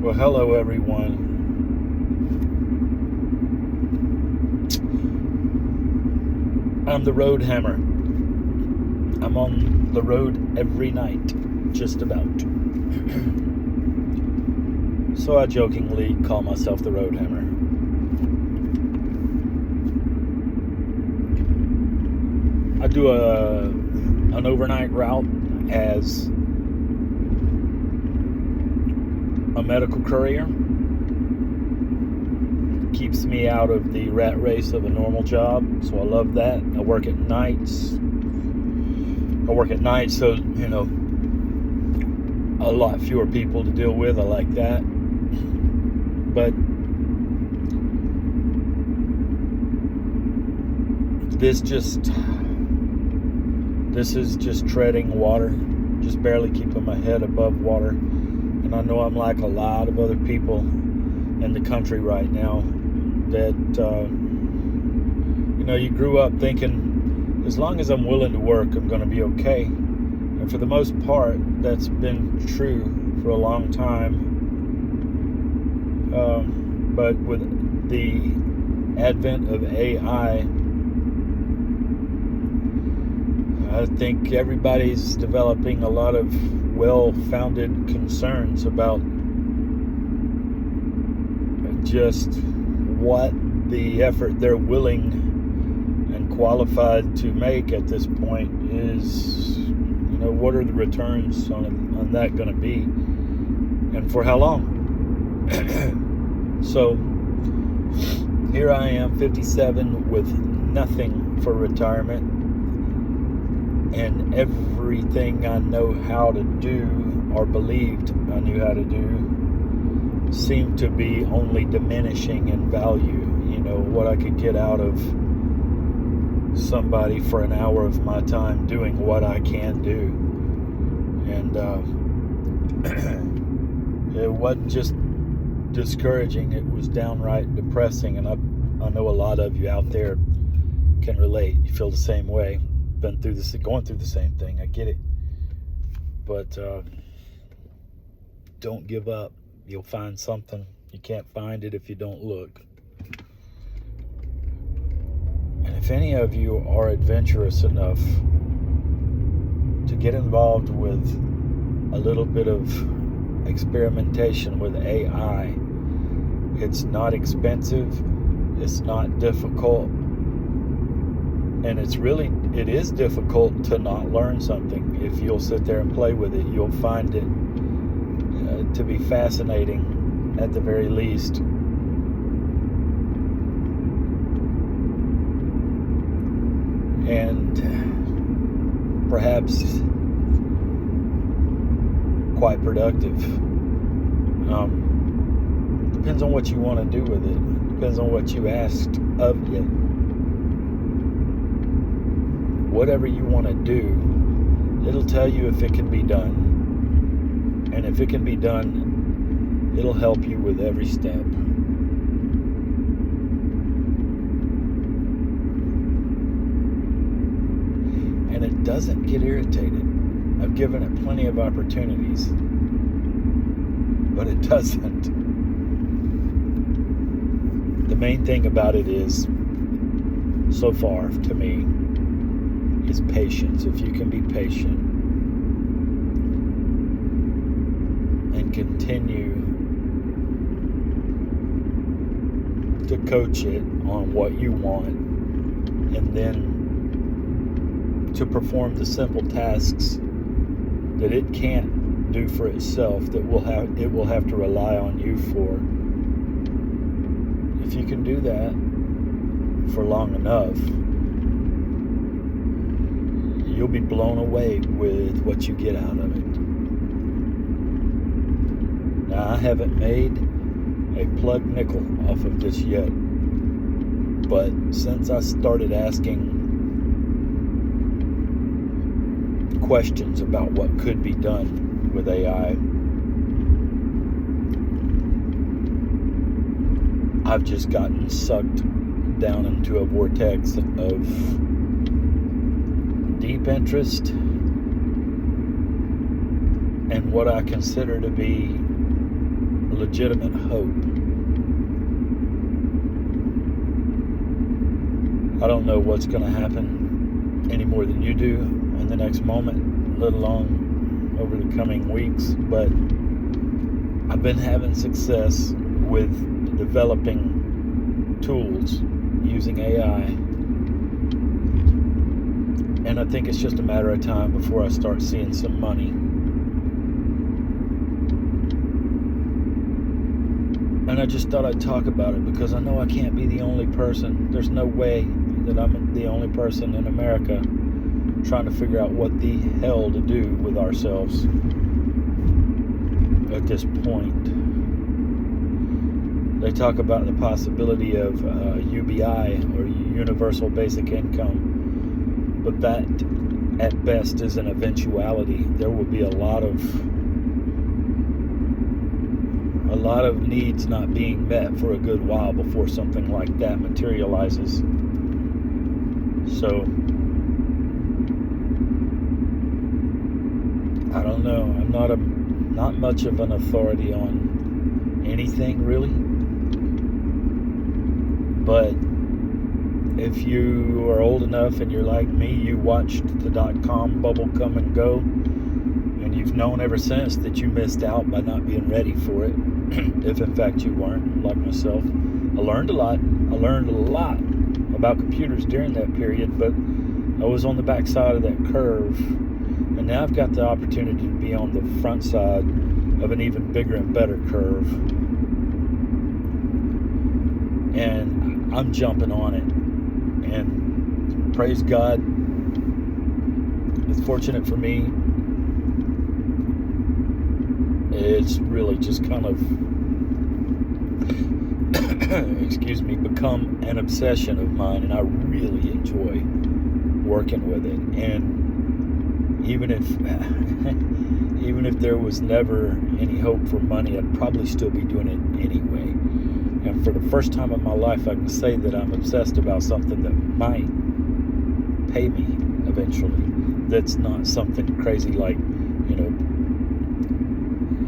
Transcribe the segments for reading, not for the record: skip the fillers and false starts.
Well, hello everyone. I'm the Road Hammer. I'm on the road every night, just about. So I jokingly call myself the Road Hammer. I do an overnight route as a medical courier. Keeps me out of the rat race of a normal job, so I love that. I work at nights, so a lot fewer people to deal with. I like that. But this is just treading water, just barely keeping my head above water. And I know I'm like a lot of other people in the country right now that, you grew up thinking, as long as I'm willing to work, I'm going to be okay. And for the most part, that's been true for a long time. But with the advent of AI, I think everybody's developing a lot of well-founded concerns about just what the effort they're willing and qualified to make at this point is. What are the returns on that going to be, and for how long? So here I am, 57, with nothing for retirement, and everything I know how to do, or believed I knew how to do, seemed to be only diminishing in value. What I could get out of somebody for an hour of my time doing what I can do. And it wasn't just discouraging, it was downright depressing. And I know a lot of you out there can relate. You feel the same way. Been through this, going through the same thing. I get it. But don't give up. You'll find something. You can't find it if you don't look. And if any of you are adventurous enough to get involved with a little bit of experimentation with AI, it's not expensive, it's not difficult, and it is difficult to not learn something. If you'll sit there and play with it, you'll find it to be fascinating at the very least. And perhaps quite productive. Depends on what you want to do with it. Depends on what you asked of it. Whatever you want to do, it'll tell you if it can be done. And if it can be done, it'll help you with every step. And it doesn't get irritated. I've given it plenty of opportunities, but it doesn't. The main thing about it is, so far to me, is patience. If you can be patient and continue to coach it on what you want, and then to perform the simple tasks that it can't do for itself, that it will have to rely on you for. If you can do that for long enough, you'll be blown away with what you get out of it. Now, I haven't made a plug nickel off of this yet, but since I started asking questions about what could be done with AI, I've just gotten sucked down into a vortex of deep interest and what I consider to be legitimate hope. I don't know what's going to happen any more than you do in the next moment, let alone over the coming weeks, but I've been having success with developing tools using AI, and I think it's just a matter of time before I start seeing some money. And I just thought I'd talk about it because I know I can't be the only person. There's no way that I'm the only person in America trying to figure out what the hell to do with ourselves at this point. They talk about the possibility of UBI, or Universal Basic Income, but that at best is an eventuality. There will be a lot of needs not being met for a good while before something like that materializes. So I don't know. I'm not much of an authority on anything really. But if you are old enough and you're like me, you watched the .com bubble come and go, and you've known ever since that you missed out by not being ready for it. If in fact you weren't, like myself. I learned a lot about computers during that period, but I was on the back side of that curve, and now I've got the opportunity to be on the front side of an even bigger and better curve, and I'm jumping on it, and praise God. It's fortunate for me. It's really just kind of excuse me, become an obsession of mine, and I really enjoy working with it. And even if there was never any hope for money, I'd probably still be doing it anyway. And for the first time in my life, I can say that I'm obsessed about something that might pay me eventually. That's not something crazy like,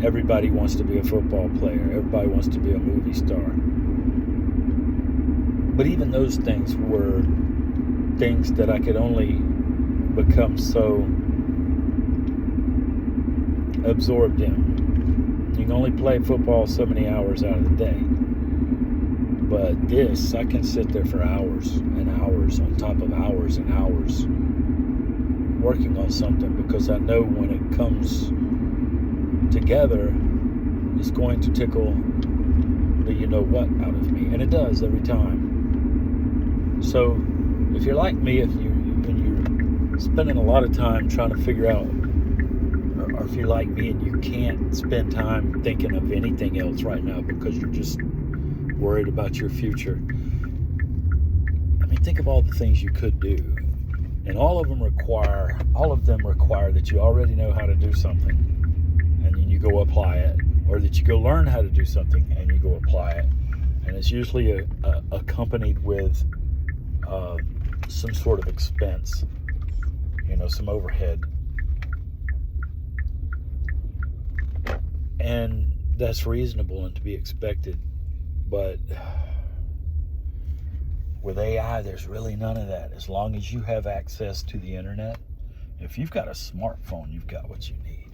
everybody wants to be a football player. Everybody wants to be a movie star. But even those things were things that I could only become so absorbed in. You can only play football so many hours out of the day. But this, I can sit there for hours and hours on top of hours and hours working on something, because I know when it comes together, it's going to tickle the you-know-what out of me. And it does every time. So if you're like me, and you're spending a lot of time trying to figure out, or if you're like me and you can't spend time thinking of anything else right now because you're just worried about your future, I mean, think of all the things you could do, and all of them require that you already know how to do something, and then you go apply it, or that you go learn how to do something and you go apply it, and it's usually accompanied with some sort of expense, some overhead, and that's reasonable and to be expected. But with AI, there's really none of that. As long as you have access to the internet, if you've got a smartphone, you've got what you need.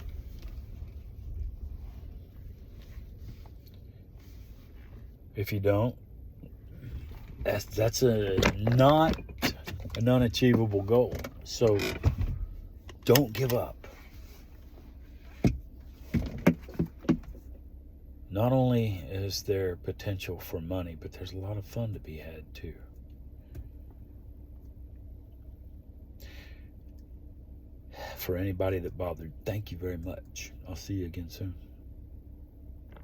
If you don't, that's not an unachievable goal. So don't give up. Not only is there potential for money, but there's a lot of fun to be had too. For anybody that bothered, thank you very much. I'll see you again soon.